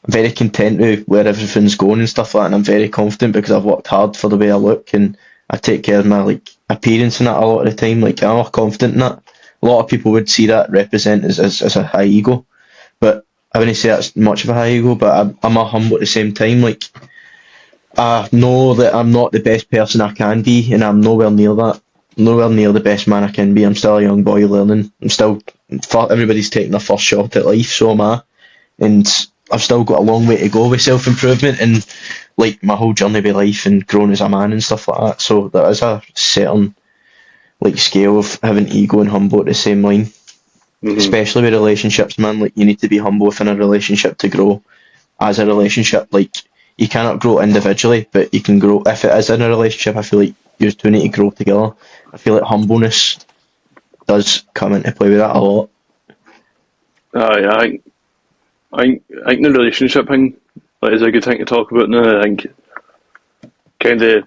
I'm very content with where everything's going and stuff like that, and I'm very confident because I've worked hard for the way I look, and I take care of my like appearance and that a lot of the time. Like, I'm more confident in that. A lot of people would see that represent as a high ego, but I wouldn't say that's much of a high ego. But I'm a humble at the same time. Like, I know that I'm not the best person I can be, and I'm nowhere near that. Nowhere near the best man I can be. I'm still a young boy learning. Everybody's taking their first shot at life, so am I. And I've still got a long way to go with self improvement and like my whole journey with life and growing as a man and stuff like that. So there is a certain like scale of having ego and humble at the same line, Mm-hmm. especially with relationships, man. Like, you need to be humble within a relationship to grow as a relationship. Like, you cannot grow individually, but you can grow if it is in a relationship. I feel like you two need to grow together. I feel like humbleness does come into play with that a lot. Yeah, I think the relationship thing is a good thing to talk about now. I think kind of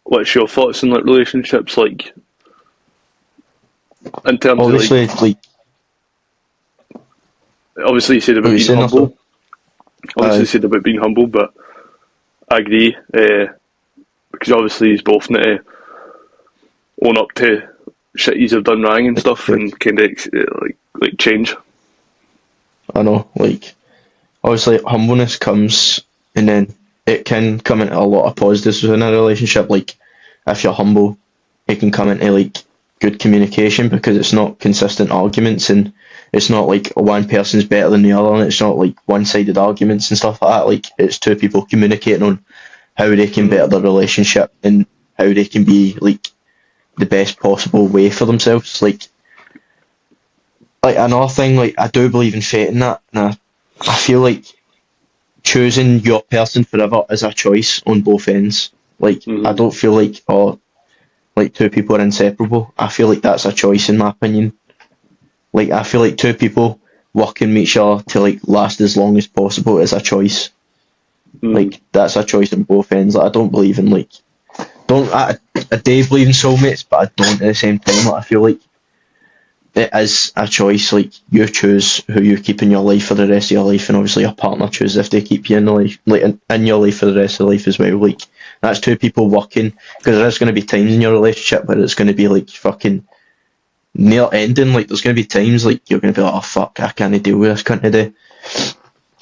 what's your thoughts on like relationships, like in terms Obviously, of like, like, obviously you said what about you being saying humble. also? Obviously you said about being humble, but I agree because obviously he's both need to own up to shit he's have done wrong and stuff, and kind of like change. I know, like, obviously humbleness comes, and then it can come into a lot of positives within a relationship. Like, if you're humble, it can come into like good communication because it's not consistent arguments, and it's not like one person's better than the other, and it's not like one-sided arguments and stuff like that. Like, it's two people communicating on how they can better their relationship and how they can be like the best possible way for themselves. Like another thing, like, I do believe in fate in that, and I feel like choosing your person forever is a choice on both ends. Like, I don't feel like, oh, like two people are inseparable. I feel like that's a choice in my opinion. Like, I feel like two people working with each other to like last as long as possible is a choice. Like, that's a choice on both ends. Like, I don't believe in like, I do believe in soulmates, but I don't at the same time. Like, I feel like it is a choice. Like, you choose who you keep in your life for the rest of your life, and obviously your partner chooses if they keep you in the life, like in your life for the rest of life as well. Like, that's two people working, because there is going to be times in your relationship where it's going to be like fucking near ending. Like, there's going to be times like you're going to be like, oh fuck, I can't deal with this cunt today,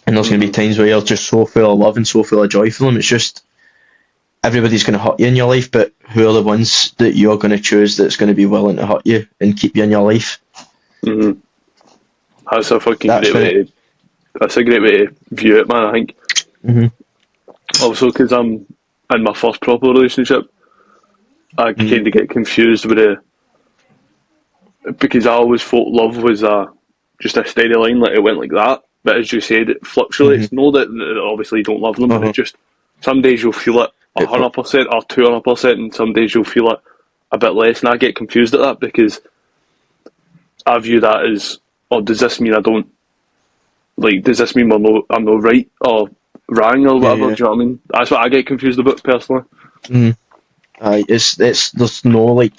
and there's going to be times where you're just so full of love and so full of joy for them. It's just everybody's going to hurt you in your life, but who are the ones that you're going to choose that's going to be willing to hurt you and keep you in your life? Mm-hmm. That's a fucking That's great when way. it. That's a great way to view it, man. I think. Mhm. Also, because I'm in my first proper relationship, I kind of get confused with it because I always thought love was just a steady line, like it went like that. But as you said, it fluctuates. Mhm. No, that obviously you don't love them, but Uh-huh. it just some days you'll feel it It, 100% or 200%, and some days you'll feel it a bit less. And I get confused at that because I view that as, or does this mean I don't like? Does this mean I'm no right or wrong or yeah, whatever? yeah. Do you know what I mean? That's what I get confused about personally. Mhm. It's there's no like,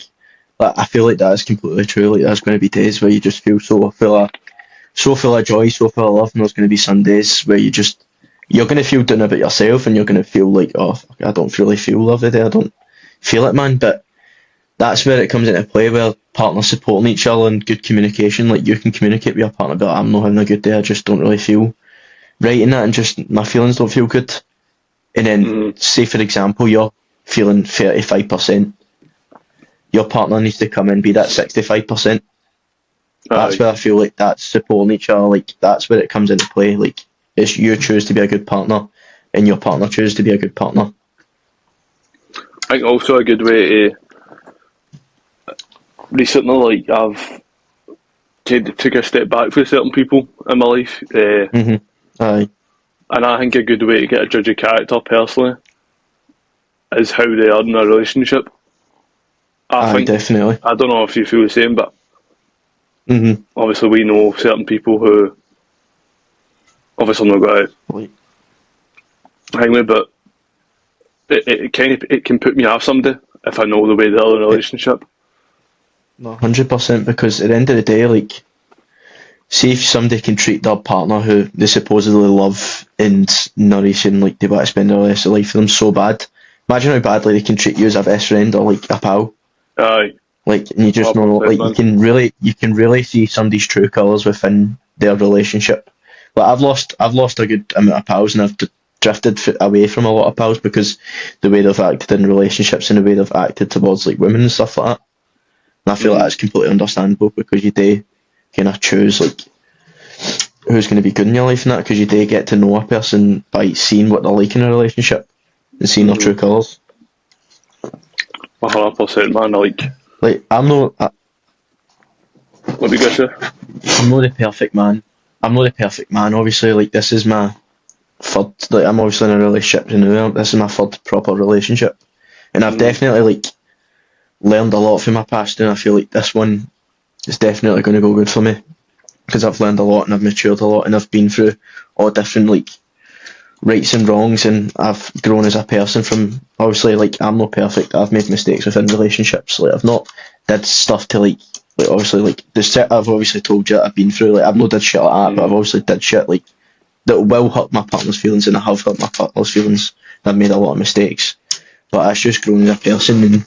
I feel like that is completely true. Like, there's going to be days where you just feel so full of joy, so full of love, and there's going to be some days where you're going to feel down about yourself, and you're going to feel like, oh, fuck, I don't really feel love today. I don't feel it, man. But that's where it comes into play, where partners supporting each other and good communication. Like, you can communicate with your partner, but I'm not having a good day. I just don't really feel right in that, and just my feelings don't feel good. And then, say for example, you're feeling 35%. Your partner needs to come in and be that 65%. That's Aye, where I feel like that's supporting each other. Like, that's where it comes into play. Like, it's you choose to be a good partner, and your partner chooses to be a good partner. I think also a good way to recently, like I've took a step back for certain people in my life, Aye, and I think a good way to get a judge of character personally is how they are in a relationship. I aye, think definitely. I don't know if you feel the same, but Mhm. obviously we know certain people who obviously I'm not going Like, to hang with, but it kind of it can put me off somebody if I know the way they're in a it, relationship. no, 100%. Because at the end of the day, like, see if somebody can treat their partner who they supposedly love and nourish and like they want to spend the rest of their life with them so bad. Imagine how badly they can treat you as a best friend or like a pal. Aye, Like, and you just know, 100%, like, man. you can really see somebody's true colours within their relationship. Like, I've lost a good amount of pals, and I've drifted away from a lot of pals because the way they've acted in relationships and the way they've acted towards like women and stuff like that. And I feel like that's completely understandable, because you do kind of choose like who's going to be good in your life and that, because you do get to know a person by seeing what they're like in a relationship and seeing their true colours. 100%, man. Like, What we got to? I'm not the perfect man. I'm not the perfect man. Obviously, like, this is my third. Like, I'm obviously in a relationship, you know. This is my third proper relationship, and I've definitely like learned a lot from my past, and I feel like this one is definitely going to go good for me, because I've learned a lot and I've matured a lot, and I've been through all different like rights and wrongs, and I've grown as a person from, obviously, like, I'm not perfect, I've made mistakes within relationships, like, I've not did stuff to, like, obviously, like, the shit I've obviously told you that I've been through, like, I've not did shit like that, but I've obviously did shit, like, that will hurt my partner's feelings, and I have hurt my partner's feelings, and I've made a lot of mistakes, but it's just grown as a person, and,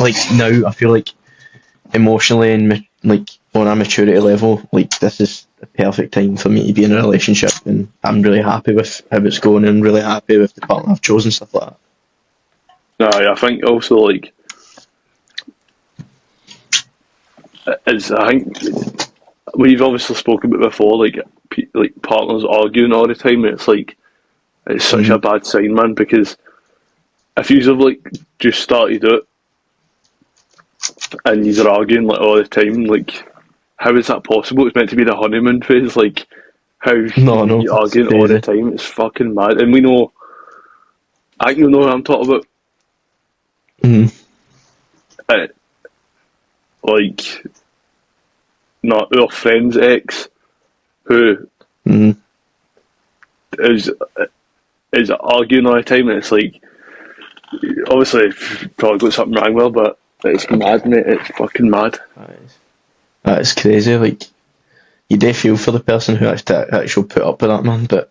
like, now, I feel like, emotionally and, like, on a maturity level, like, this is the perfect time for me to be in a relationship, and I'm really happy with how it's going, and really happy with the partner I've chosen, stuff like that. I think also like as I think we've obviously spoken about before, like like partners arguing all the time. It's like it's such a bad sign, man. Because if you have like just started out and you're arguing like all the time, like how is that possible? It's meant to be the honeymoon phase. Like how No, no, you it's arguing all the crazy. time? It's fucking mad. And we know, I think you know what I'm talking about. Mm-hmm. Like not our friend's ex who Mm-hmm. is is arguing all the time, and it's like obviously probably got something wrong with, but it's mad, mate. It's fucking mad. That is crazy, like, you do feel for the person who has to actually put up with that, man, but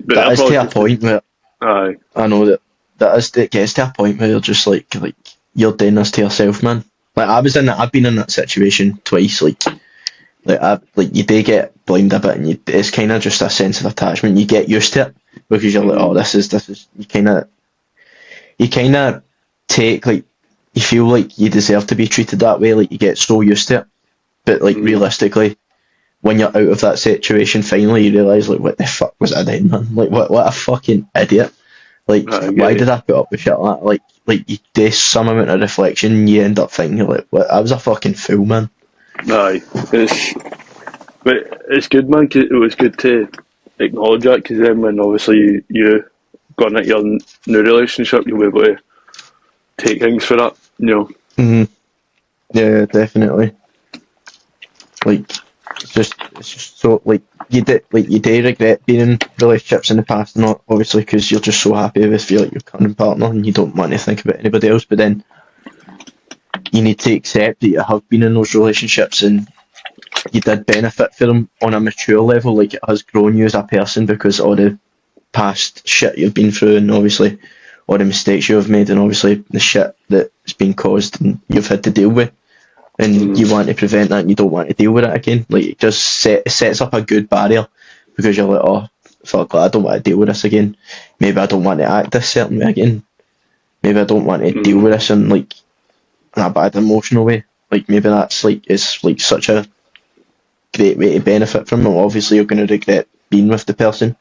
But that they're is probably to a just point where, aye, I know it gets to a point where you're just like, you're doing this to yourself, man. Like, I've been in that situation twice, like you do get blamed a bit, and it's kind of just a sense of attachment. You get used to it because you're like, oh, this is you kind of take, like, you feel like you deserve to be treated that way. Like, you get so used to it, but, like, realistically, when you're out of that situation, finally you realise, like, what the fuck was I doing, man? Like, what a fucking idiot. Like, I get why you. did I put up with shit like that? Like you do some amount of reflection, you end up thinking, like, what, I was a fucking fool, man. Aye, it's but it's good, man. 'Cause it was good to acknowledge that because then when obviously you gone into your new relationship, you'll be able to take things for that. You know. Mm, yeah, definitely. Like, it's just so, like, you do regret being in relationships in the past, not obviously because you're just so happy with your current partner and you don't want to think about anybody else, but then you need to accept that you have been in those relationships and you did benefit from them on a mature level. Like, it has grown you as a person because all the past shit you've been through, and obviously all the mistakes you have made, and obviously the shit that's been caused and you've had to deal with, and you want to prevent that and you don't want to deal with it again. Like, it just sets up a good barrier because you're like, oh fuck, like, I don't want to deal with this again. Maybe I don't want to act this certain way again. Maybe I don't want to deal with this in, like, in a bad emotional way. Like, maybe that's, like, it's like such a great way to benefit from it. Obviously you're going to regret being with the person,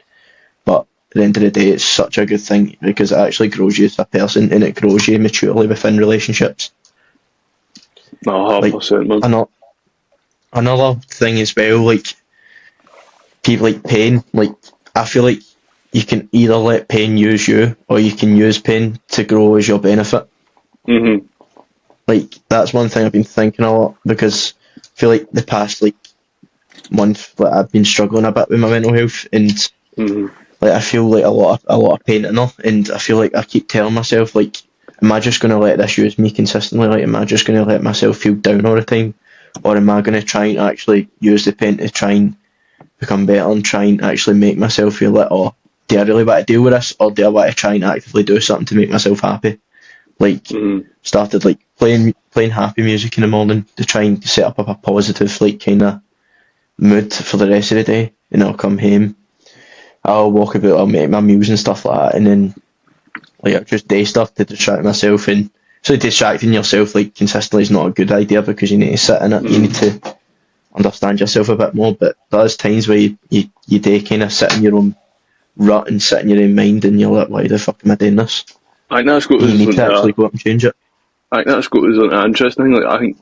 but at the end of the day it's such a good thing because it actually grows you as a person and it grows you maturely within relationships. No, Like, 100%, man. another thing as well, like, people, like, pain, like, I feel like you can either let pain use you or you can use pain to grow as your benefit. Mhm. Like, that's one thing I've been thinking a lot because I feel like the past, like, month, like, I've been struggling a bit with my mental health, and Mhm. like, I feel like a lot of pain in it, and I feel like I keep telling myself, like, am I just going to let this use me consistently? Like, am I just going to let myself feel down all the time, or am I going to try and actually use the pain to try and become better and try and actually make myself feel like, oh, do I really want to deal with this, or do I want to try and actively do something to make myself happy? Like, started, like, playing happy music in the morning to try and set up a positive, like, kind of mood for the rest of the day, and I'll come home, I'll walk about, I'll make my meals and stuff like that, and then, like, I'll just do stuff to distract myself, and so distracting yourself, like, consistently is not a good idea because you need to sit in it, you need to understand yourself a bit more, but there's times where you do kind of sit in your own rut and sit in your own mind, and you're like, why the fuck am I doing this? I think that's got And you us need to on actually go up and change it. I think that's got us on an interesting thing. Like I think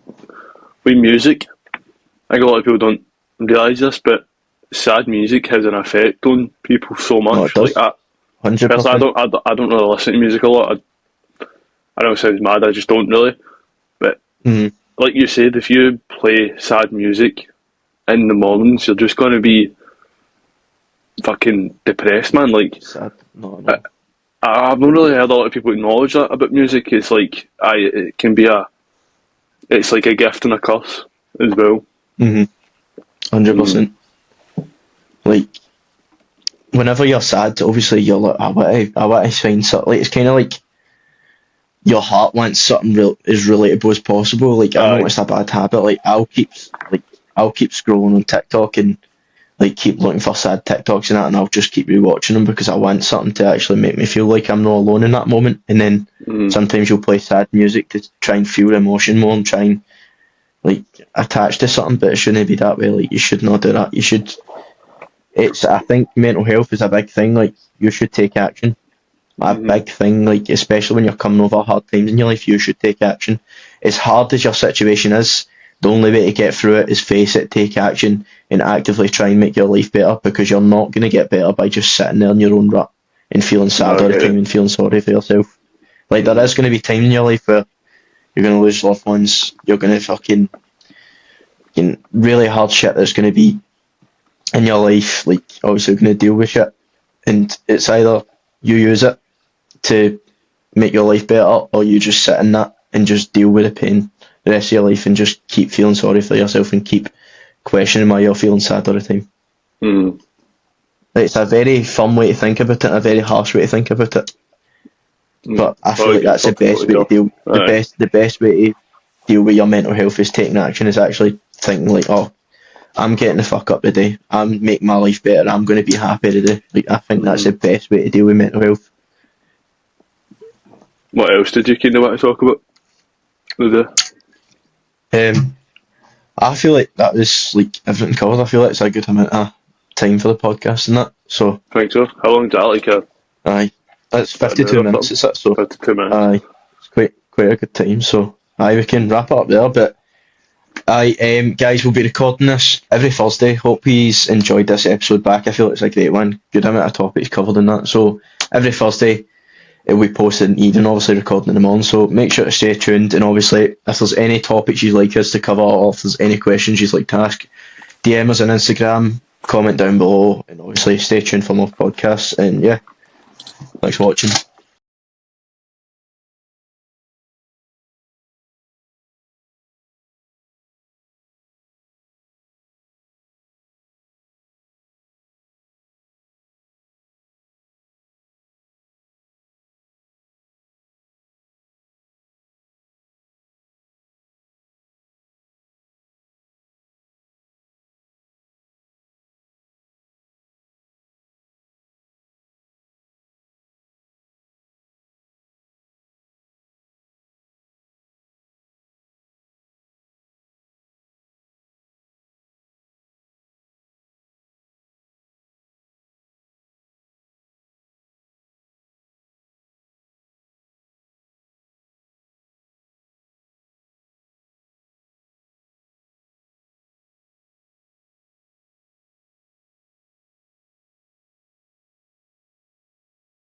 with music, I think a lot of people don't realise this, but sad music has an effect on people so No, it much. Like does. personally, 100%. I don't really listen to music a lot. I know it sounds mad. I just don't really. But Mm. like you said, if you play sad music in the mornings, you're just going to be fucking depressed, man. Like, Sad. No. I've not really heard a lot of people acknowledge that about music. It's like, it can be it's like a gift and a curse as well. 100%. Like, whenever you're sad, obviously you're like, I want to find something. Like, it's kind of like your heart wants something as relatable as possible. Like, I know it's a bad habit. Like, I'll keep scrolling on TikTok and like keep looking for sad TikToks and that, and I'll just keep rewatching them because I want something to actually make me feel like I'm not alone in that moment. And then sometimes you'll play sad music to try and feel emotion more and try and like attach to something, but it shouldn't be that way. Like, you should not do that. You should. I think mental health is a big thing. Like, you should take action. A big thing. Like, especially when you're coming over hard times in your life, you should take action. As hard as your situation is, the only way to get through it is face it, take action, and actively try and make your life better, because you're not going to get better by just sitting there in your own rut and feeling sad all the time and feeling sorry for yourself. Like, there is going to be time in your life where you're going to lose loved ones, you're going to fucking really hard shit that's going to be in your life, like, obviously you're going to deal with shit, and it's either you use it to make your life better, or you just sit in that and just deal with the pain the rest of your life and just keep feeling sorry for yourself and keep questioning why you're feeling sad all the time. It's a very fun way to think about it and a very harsh way to think about it. But I feel like that's the best way to deal. The best way to deal with your mental health is taking action. Is actually thinking like, oh, I'm getting the fuck up today. I'm making my life better. I'm going to be happy today. Like, I think that's the best way to deal with mental health. What else did you kind of want to talk about? I feel like that was like everything covered. I feel like it's a good amount of time for the podcast and that. So I think so. How long is that? Like aye, that's 52 minutes. It's that, so 52 minutes. Aye, it's quite a good time. So aye, we can wrap it up there. But aye, guys, we'll be recording this every Thursday. Hope he's enjoyed this episode back. I feel it's a great one. Good amount of topics covered in that. So every Thursday, we post in the evening, obviously recording in the morning, so make sure to stay tuned. And obviously, if there's any topics you'd like us to cover, or if there's any questions you'd like to ask, DM us on Instagram, comment down below, and obviously stay tuned for more podcasts. And yeah, thanks for watching.